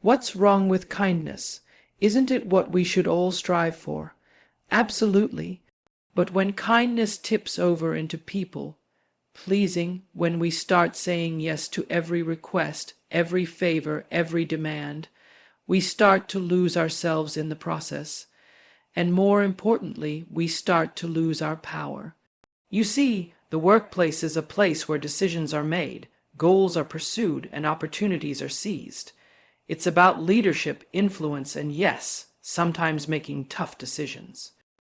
What's wrong with kindness? Isn't it what we should all strive for? Absolutely. But when kindness tips over into people pleasing, when we start saying yes to every request, every favor, every demand, we start to lose ourselves in the process. And more importantly, we start to lose our power. You see, the workplace is a place where decisions are made, goals are pursued, and opportunities are seized. It's about leadership, influence, and yes, sometimes making tough decisions.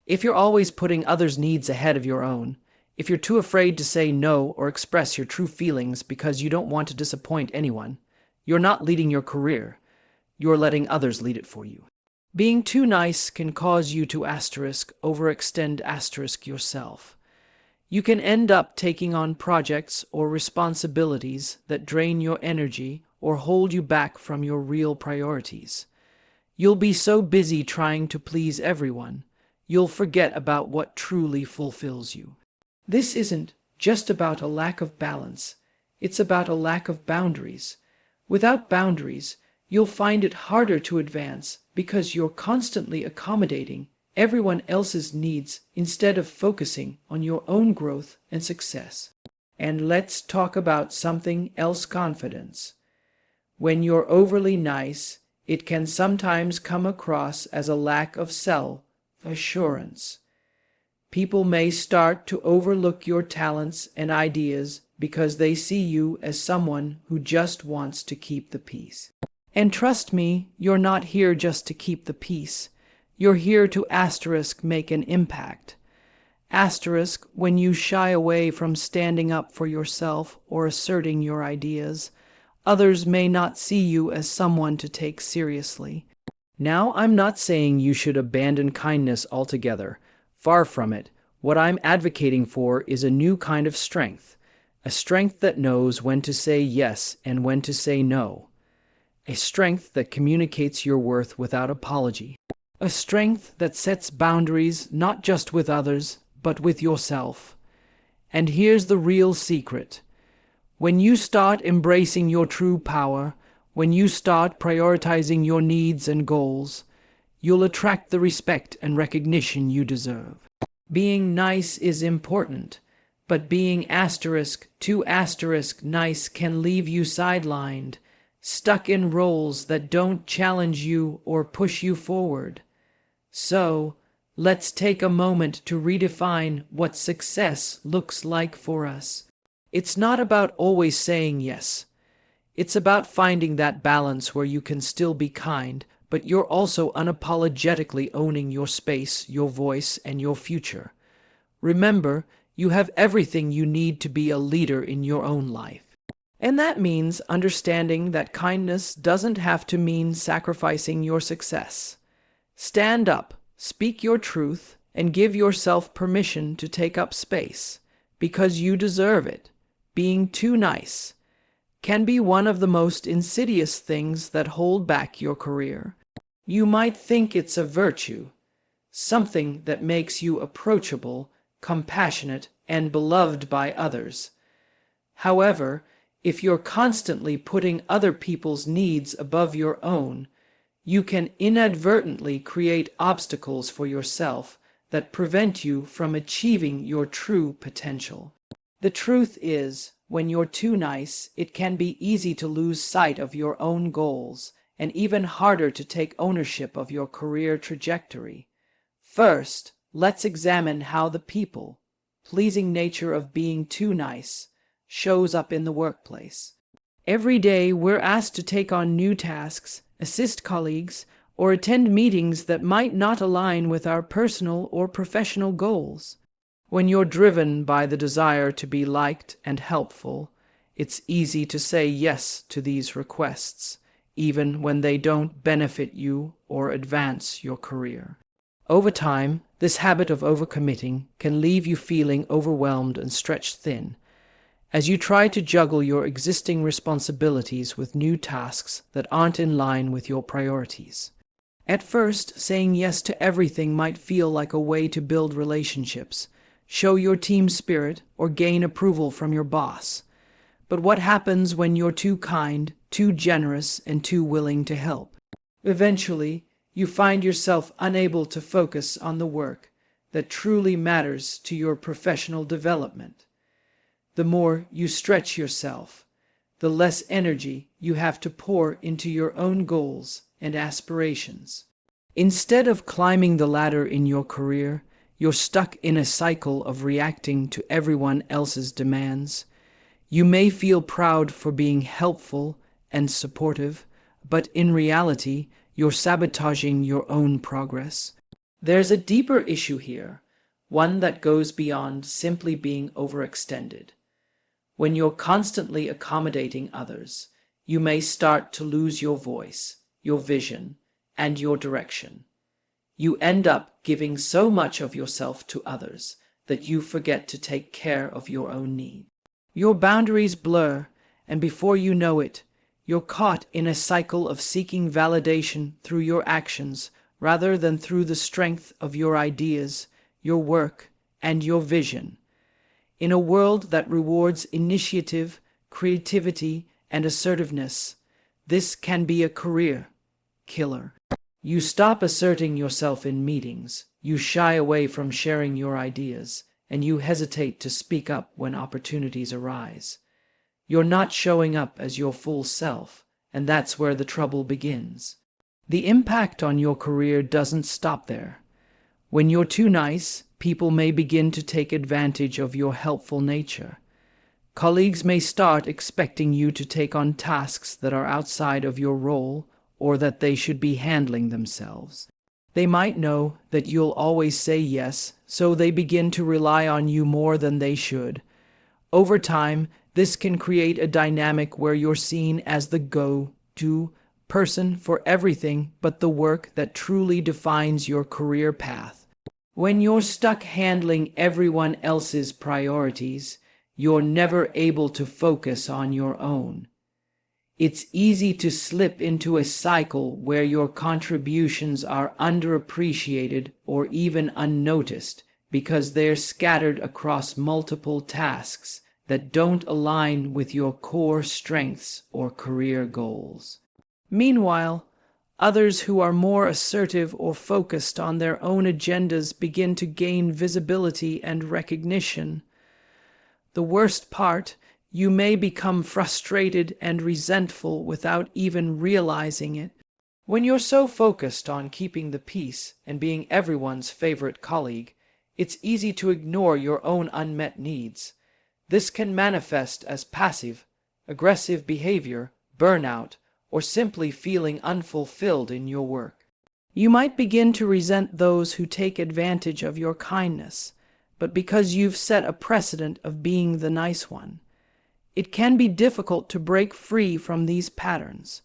If you're always putting others' needs ahead of your own, if you're too afraid to say no or express your true feelings because you don't want to disappoint anyone, you're not leading your career. You're letting others lead it for you. Being too nice can cause you to overextend yourself. You can end up taking on projects or responsibilities that drain your energy or hold you back from your real priorities. You'll be so busy trying to please everyone, you'll forget about what truly fulfills you. This isn't just about a lack of balance, it's about a lack of boundaries. Without boundaries, you'll find it harder to advance because you're constantly accommodating everyone else's needs instead of focusing on your own growth and success. And let's talk about something else: confidence. When you're overly nice, it can sometimes come across as a lack of self-assurance. People may start to overlook your talents and ideas because they see you as someone who just wants to keep the peace. And trust me, you're not here just to keep the peace. You're here to make an impact. When you shy away from standing up for yourself or asserting your ideas, others may not see you as someone to take seriously. Now, I'm not saying you should abandon kindness altogether. Far from it. What I'm advocating for is a new kind of strength, a strength that knows when to say yes and when to say no, a strength that communicates your worth without apology, a strength that sets boundaries not just with others, but with yourself. And here's the real secret. When you start embracing your true power, when you start prioritizing your needs and goals, you'll attract the respect and recognition you deserve. Being nice is important, but being too nice can leave you sidelined, stuck in roles that don't challenge you or push you forward. So, let's take a moment to redefine what success looks like for us. It's not about always saying yes. It's about finding that balance where you can still be kind, but you're also unapologetically owning your space, your voice, and your future. Remember, you have everything you need to be a leader in your own life. And that means understanding that kindness doesn't have to mean sacrificing your success. Stand up, speak your truth, and give yourself permission to take up space, because you deserve it. Being too nice can be one of the most insidious things that hold back your career. You might think it's a virtue, something that makes you approachable, compassionate, and beloved by others. However, if you're constantly putting other people's needs above your own, you can inadvertently create obstacles for yourself that prevent you from achieving your true potential. The truth is, when you're too nice, it can be easy to lose sight of your own goals, and even harder to take ownership of your career trajectory. First, let's examine how the people-pleasing nature of being too nice shows up in the workplace. Every day, we're asked to take on new tasks, assist colleagues, or attend meetings that might not align with our personal or professional goals. When you're driven by the desire to be liked and helpful, it's easy to say yes to these requests, even when they don't benefit you or advance your career. Over time, this habit of overcommitting can leave you feeling overwhelmed and stretched thin, as you try to juggle your existing responsibilities with new tasks that aren't in line with your priorities. At first, saying yes to everything might feel like a way to build relationships, show your team spirit, or gain approval from your boss. But what happens when you're too kind, too generous, and too willing to help. Eventually, you find yourself unable to focus on the work that truly matters to your professional development. The more you stretch yourself, the less energy you have to pour into your own goals and aspirations. Instead of climbing the ladder in your career, you're stuck in a cycle of reacting to everyone else's demands. You may feel proud for being helpful and supportive, but in reality, you're sabotaging your own progress. There's a deeper issue here, one that goes beyond simply being overextended. When you're constantly accommodating others, you may start to lose your voice, your vision, and your direction. You end up giving so much of yourself to others that you forget to take care of your own needs. Your boundaries blur, and before you know it, you're caught in a cycle of seeking validation through your actions rather than through the strength of your ideas, your work, and your vision. In a world that rewards initiative, creativity, and assertiveness, this can be a career killer. You stop asserting yourself in meetings, you shy away from sharing your ideas, and you hesitate to speak up when opportunities arise. You're not showing up as your full self, and that's where the trouble begins. The impact on your career doesn't stop there. When you're too nice, people may begin to take advantage of your helpful nature. Colleagues may start expecting you to take on tasks that are outside of your role or that they should be handling themselves. They might know that you'll always say yes, so they begin to rely on you more than they should. Over time, this can create a dynamic where you're seen as the go-to person for everything but the work that truly defines your career path. When you're stuck handling everyone else's priorities, you're never able to focus on your own. It's easy to slip into a cycle where your contributions are underappreciated or even unnoticed because they're scattered across multiple tasks that don't align with your core strengths or career goals. Meanwhile, others who are more assertive or focused on their own agendas begin to gain visibility and recognition. The worst part, you may become frustrated and resentful without even realizing it. When you're so focused on keeping the peace and being everyone's favorite colleague, it's easy to ignore your own unmet needs. This can manifest as passive, aggressive behavior, burnout, or simply feeling unfulfilled in your work. You might begin to resent those who take advantage of your kindness, but because you've set a precedent of being the nice one. It can be difficult to break free from these patterns.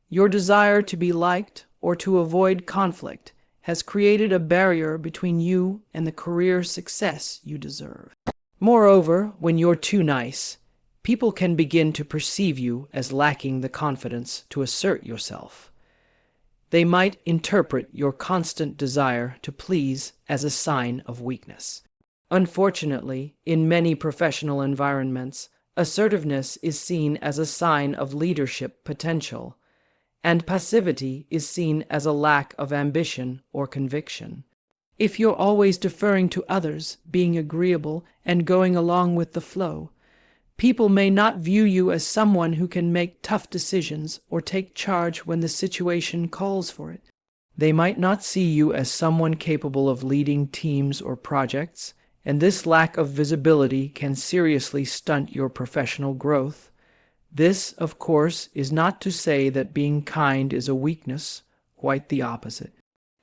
Your desire to be liked or to avoid conflict has created a barrier between you and the career success you deserve. Moreover, when you're too nice, people can begin to perceive you as lacking the confidence to assert yourself. They might interpret your constant desire to please as a sign of weakness. Unfortunately, in many professional environments, assertiveness is seen as a sign of leadership potential, and passivity is seen as a lack of ambition or conviction. If you're always deferring to others, being agreeable, and going along with the flow, people may not view you as someone who can make tough decisions or take charge when the situation calls for it. They might not see you as someone capable of leading teams or projects, and this lack of visibility can seriously stunt your professional growth. This, of course, is not to say that being kind is a weakness, quite the opposite.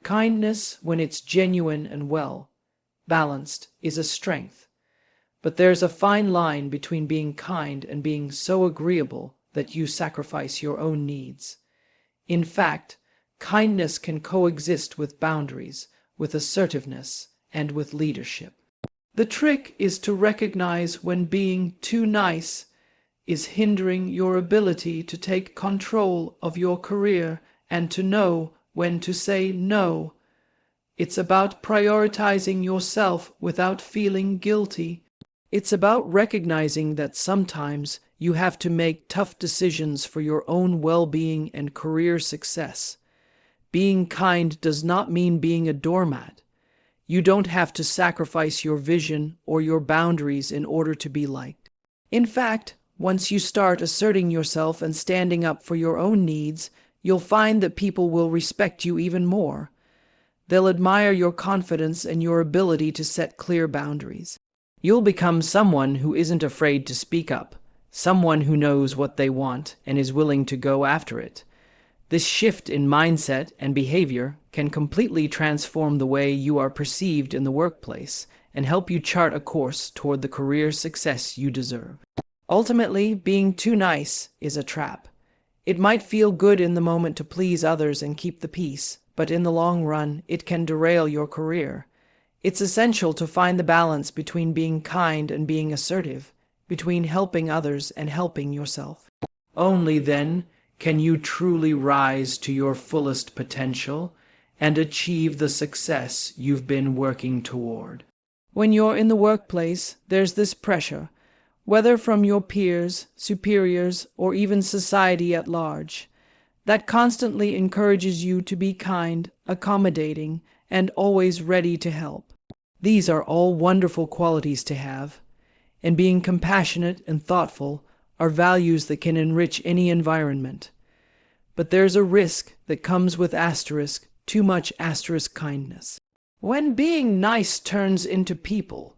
Kindness, when it's genuine and well balanced, is a strength. But there's a fine line between being kind and being so agreeable that you sacrifice your own needs. In fact, kindness can coexist with boundaries, with assertiveness, and with leadership. The trick is to recognize when being too nice is hindering your ability to take control of your career and to know when to say no. It's about prioritizing yourself without feeling guilty. It's about recognizing that sometimes you have to make tough decisions for your own well-being and career success. Being kind does not mean being a doormat. You don't have to sacrifice your vision or your boundaries in order to be liked. In fact, once you start asserting yourself and standing up for your own needs, you'll find that people will respect you even more. They'll admire your confidence and your ability to set clear boundaries. You'll become someone who isn't afraid to speak up, someone who knows what they want and is willing to go after it. This shift in mindset and behavior can completely transform the way you are perceived in the workplace and help you chart a course toward the career success you deserve. Ultimately, being too nice is a trap. It might feel good in the moment to please others and keep the peace, but in the long run, it can derail your career. It's essential to find the balance between being kind and being assertive, between helping others and helping yourself. Only then can you truly rise to your fullest potential and achieve the success you've been working toward. When you're in the workplace, there's this pressure, whether from your peers, superiors, or even society at large, that constantly encourages you to be kind, accommodating, and always ready to help. These are all wonderful qualities to have, and being compassionate and thoughtful are values that can enrich any environment. But there's a risk that comes with too much kindness. When being nice turns into people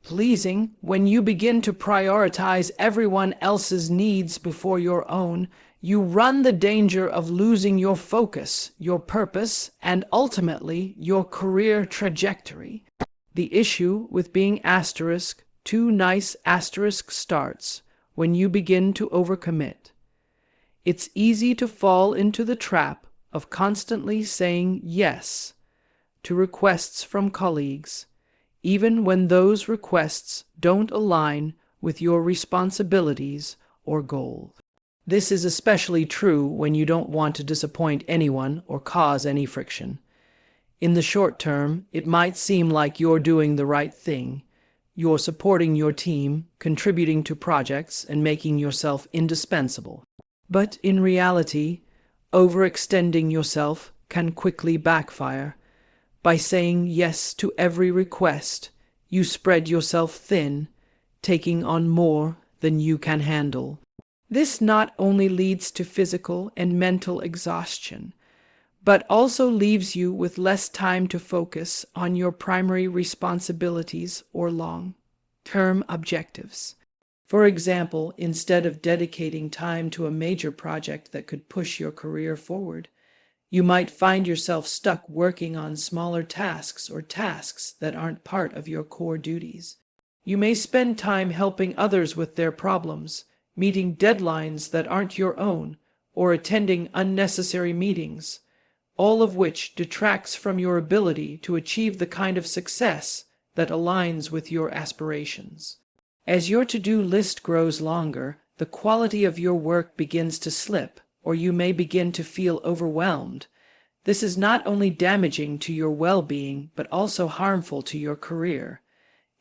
pleasing, when you begin to prioritize everyone else's needs before your own, you run the danger of losing your focus, your purpose, and ultimately your career trajectory. The issue with being too nice starts when you begin to overcommit. It's easy to fall into the trap of constantly saying yes to requests from colleagues, even when those requests don't align with your responsibilities or goals. This is especially true when you don't want to disappoint anyone or cause any friction. In the short term, it might seem like you're doing the right thing. You're supporting your team, contributing to projects, and making yourself indispensable. But in reality, overextending yourself can quickly backfire. By saying yes to every request, you spread yourself thin, taking on more than you can handle. This not only leads to physical and mental exhaustion, but also leaves you with less time to focus on your primary responsibilities or long-term objectives. For example, instead of dedicating time to a major project that could push your career forward, you might find yourself stuck working on smaller tasks or tasks that aren't part of your core duties. You may spend time helping others with their problems, meeting deadlines that aren't your own, or attending unnecessary meetings, all of which detracts from your ability to achieve the kind of success that aligns with your aspirations. As your to-do list grows longer, the quality of your work begins to slip, or you may begin to feel overwhelmed. This is not only damaging to your well-being, but also harmful to your career.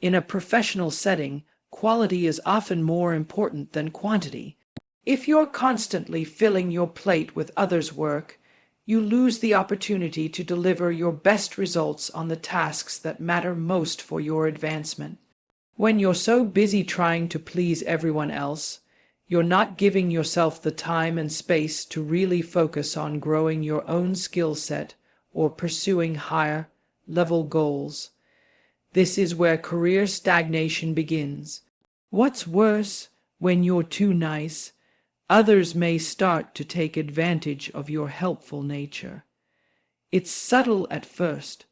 In a professional setting, quality is often more important than quantity. If you're constantly filling your plate with others' work, you lose the opportunity to deliver your best results on the tasks that matter most for your advancement. When you're so busy trying to please everyone else, you're not giving yourself the time and space to really focus on growing your own skill set or pursuing higher-level goals. This is where career stagnation begins. What's worse, when you're too nice, others may start to take advantage of your helpful nature. It's subtle at first.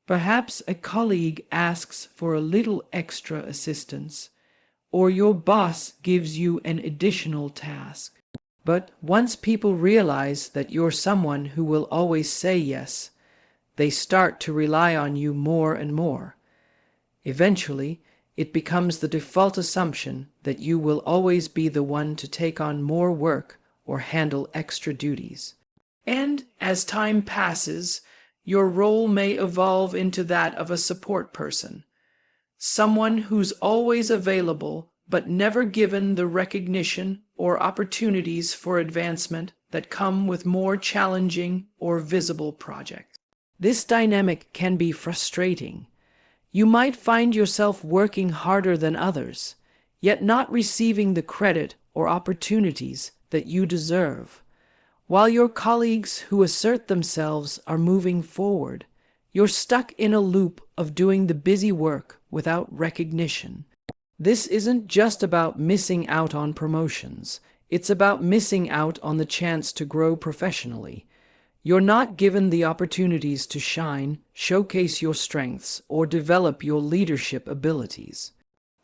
Perhaps a colleague asks for a little extra assistance, or your boss gives you an additional task. But once people realize that you're someone who will always say yes, they start to rely on you more and more. Eventually, it becomes the default assumption that you will always be the one to take on more work or handle extra duties. And as time passes, your role may evolve into that of a support person, someone who's always available but never given the recognition or opportunities for advancement that come with more challenging or visible projects. This dynamic can be frustrating. You might find yourself working harder than others, yet not receiving the credit or opportunities that you deserve. While your colleagues who assert themselves are moving forward, you're stuck in a loop of doing the busy work without recognition. This isn't just about missing out on promotions. It's about missing out on the chance to grow professionally. You're not given the opportunities to shine, showcase your strengths, or develop your leadership abilities.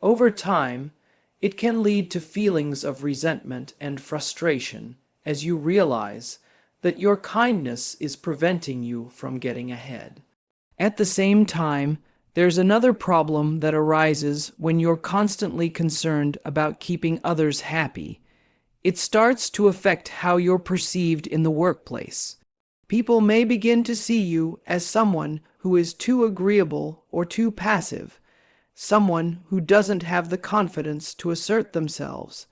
Over time, it can lead to feelings of resentment and frustration as you realize that your kindness is preventing you from getting ahead. At the same time, there's another problem that arises when you're constantly concerned about keeping others happy. It starts to affect how you're perceived in the workplace. People may begin to see you as someone who is too agreeable or too passive, someone who doesn't have the confidence to assert themselves.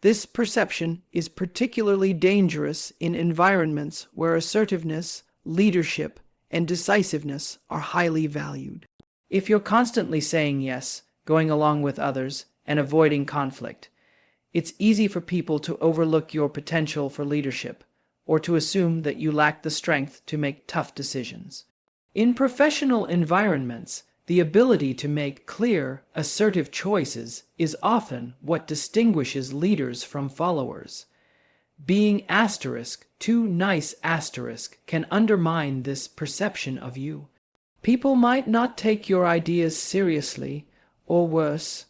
This perception is particularly dangerous in environments where assertiveness, leadership, and decisiveness are highly valued. If you're constantly saying yes, going along with others, and avoiding conflict, it's easy for people to overlook your potential for leadership or to assume that you lack the strength to make tough decisions. In professional environments, the ability to make clear, assertive choices is often what distinguishes leaders from followers. Being too nice can undermine this perception of you. People might not take your ideas seriously, or worse,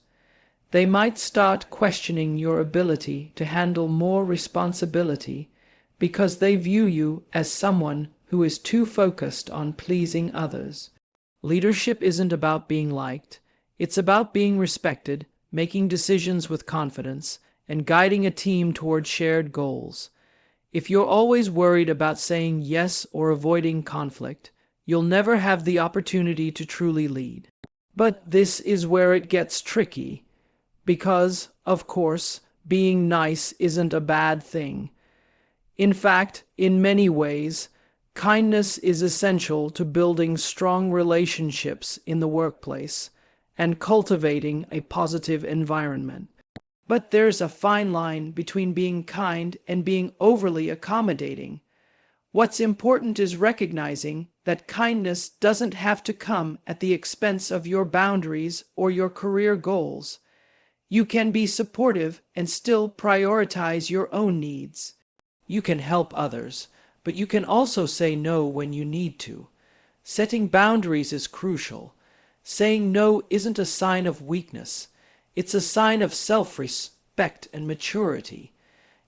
they might start questioning your ability to handle more responsibility because they view you as someone who is too focused on pleasing others. Leadership isn't about being liked. It's about being respected, making decisions with confidence, and guiding a team toward shared goals. If you're always worried about saying yes or avoiding conflict, you'll never have the opportunity to truly lead. But this is where it gets tricky, because, of course, being nice isn't a bad thing. In fact, in many ways, kindness is essential to building strong relationships in the workplace and cultivating a positive environment. But there's a fine line between being kind and being overly accommodating. What's important is recognizing that kindness doesn't have to come at the expense of your boundaries or your career goals. You can be supportive and still prioritize your own needs. You can help others, but you can also say no when you need to. Setting boundaries is crucial. Saying no isn't a sign of weakness. It's a sign of self-respect and maturity.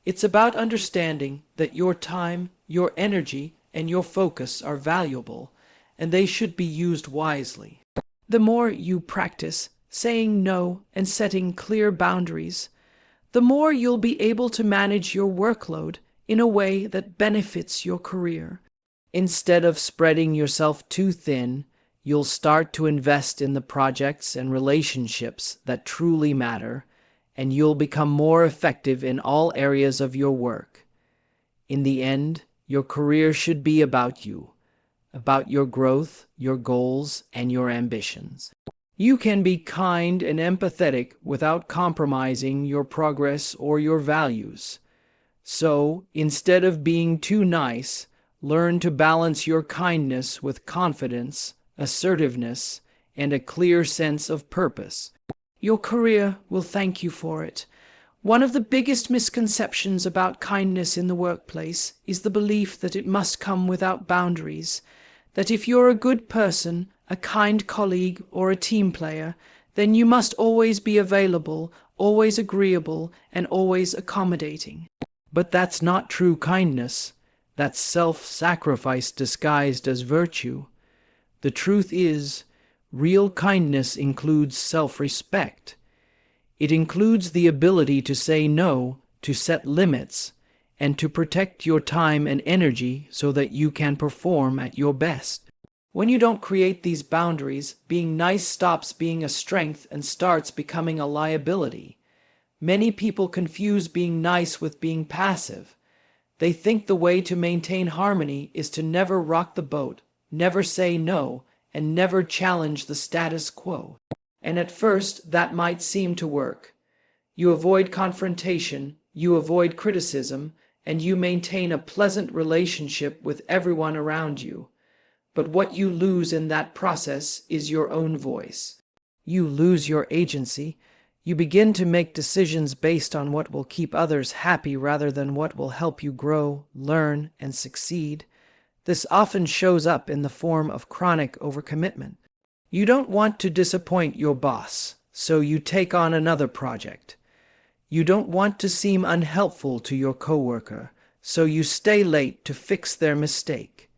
It's about understanding that your time, your energy, and your focus are valuable, and they should be used wisely. The more you practice saying no and setting clear boundaries, the more you'll be able to manage your workload in a way that benefits your career. Instead of spreading yourself too thin, you'll start to invest in the projects and relationships that truly matter, and you'll become more effective in all areas of your work. In the end, your career should be about you, about your growth, your goals, and your ambitions. You can be kind and empathetic without compromising your progress or your values. So, instead of being too nice, learn to balance your kindness with confidence, assertiveness, and a clear sense of purpose. Your career will thank you for it. One of the biggest misconceptions about kindness in the workplace is the belief that it must come without boundaries, that if you're a good person, a kind colleague, or a team player, then you must always be available, always agreeable, and always accommodating. But that's not true kindness. That's self-sacrifice disguised as virtue. The truth is, real kindness includes self-respect. It includes the ability to say no, to set limits, and to protect your time and energy so that you can perform at your best. When you don't create these boundaries, being nice stops being a strength and starts becoming a liability. Many people confuse being nice with being passive. They think the way to maintain harmony is to never rock the boat, never say no, and never challenge the status quo. And at first, that might seem to work. You avoid confrontation, you avoid criticism, and you maintain a pleasant relationship with everyone around you. But what you lose in that process is your own voice. You lose your agency. You begin to make decisions based on what will keep others happy rather than what will help you grow, learn, and succeed. This often shows up in the form of chronic overcommitment. You don't want to disappoint your boss, so you take on another project. You don't want to seem unhelpful to your coworker, so you stay late to fix their mistake.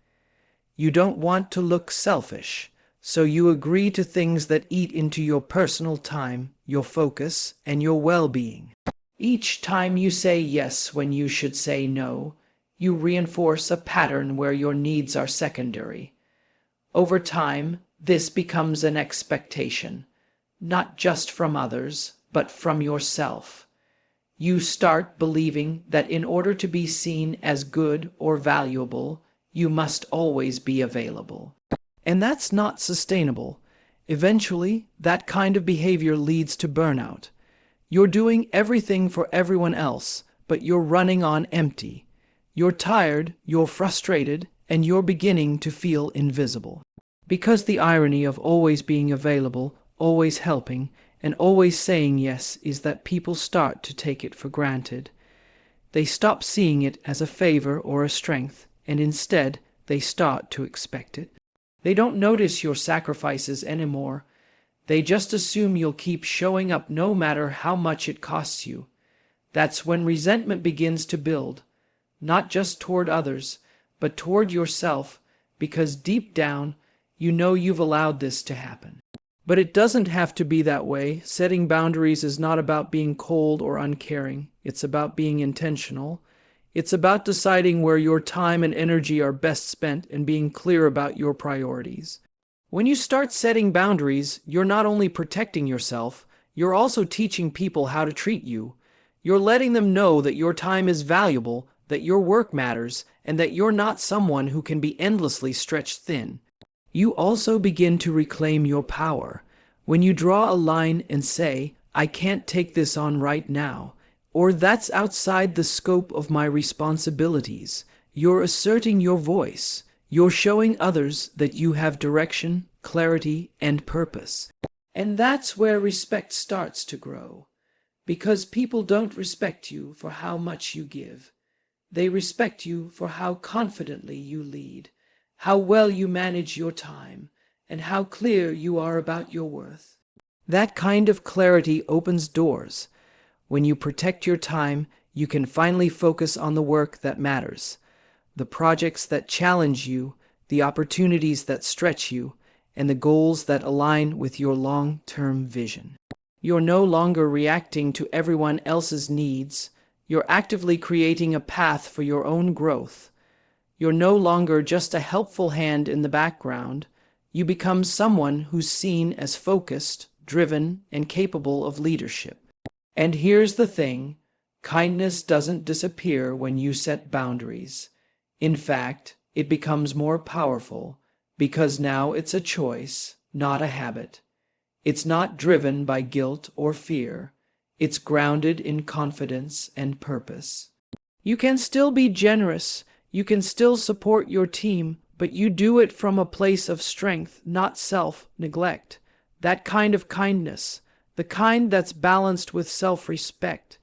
You don't want to look selfish, so you agree to things that eat into your personal time, your focus, and your well-being. Each time you say yes when you should say no, you reinforce a pattern where your needs are secondary. Over time, this becomes an expectation, not just from others, but from yourself. You start believing that in order to be seen as good or valuable, you must always be available. And that's not sustainable. Eventually, that kind of behavior leads to burnout. You're doing everything for everyone else, but you're running on empty. You're tired, you're frustrated, and you're beginning to feel invisible. Because the irony of always being available, always helping, and always saying yes is that people start to take it for granted. They stop seeing it as a favor or a strength, and instead, they start to expect it. They don't notice your sacrifices anymore. They just assume you'll keep showing up no matter how much it costs you. That's when resentment begins to build, not just toward others, but toward yourself, because deep down, you know you've allowed this to happen. But it doesn't have to be that way. Setting boundaries is not about being cold or uncaring. It's about being intentional. It's about deciding where your time and energy are best spent and being clear about your priorities. When you start setting boundaries, you're not only protecting yourself, you're also teaching people how to treat you. You're letting them know that your time is valuable, that your work matters, and that you're not someone who can be endlessly stretched thin. You also begin to reclaim your power. When you draw a line and say, "I can't take this on right now," or "that's outside the scope of my responsibilities," you're asserting your voice. You're showing others that you have direction, clarity, and purpose. And that's where respect starts to grow. Because people don't respect you for how much you give. They respect you for how confidently you lead, how well you manage your time, and how clear you are about your worth. That kind of clarity opens doors. When you protect your time, you can finally focus on the work that matters, the projects that challenge you, the opportunities that stretch you, and the goals that align with your long-term vision. You're no longer reacting to everyone else's needs. You're actively creating a path for your own growth. You're no longer just a helpful hand in the background. You become someone who's seen as focused, driven, and capable of leadership. And here's the thing, kindness doesn't disappear when you set boundaries. In fact, it becomes more powerful because now it's a choice, not a habit. It's not driven by guilt or fear. It's grounded in confidence and purpose. You can still be generous. You can still support your team, but you do it from a place of strength, not self-neglect. That kind of kindness, the kind that's balanced with self-respect,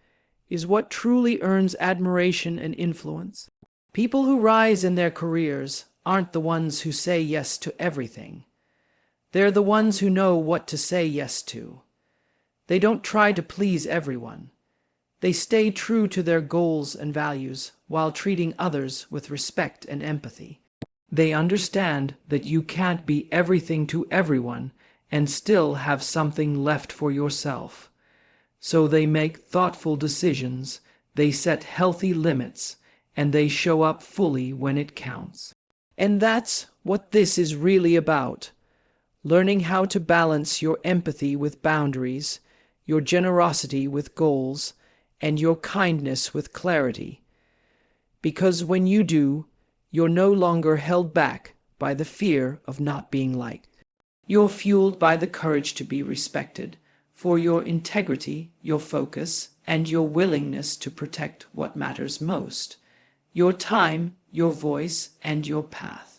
is what truly earns admiration and influence. People who rise in their careers aren't the ones who say yes to everything. They're the ones who know what to say yes to. They don't try to please everyone. They stay true to their goals and values while treating others with respect and empathy. They understand that you can't be everything to everyone and still have something left for yourself. So they make thoughtful decisions, they set healthy limits, and they show up fully when it counts. And that's what this is really about. Learning how to balance your empathy with boundaries, your generosity with goals, and your kindness with clarity. Because when you do, you're no longer held back by the fear of not being liked. You're fueled by the courage to be respected for your integrity, your focus, and your willingness to protect what matters most: your time, your voice, and your path.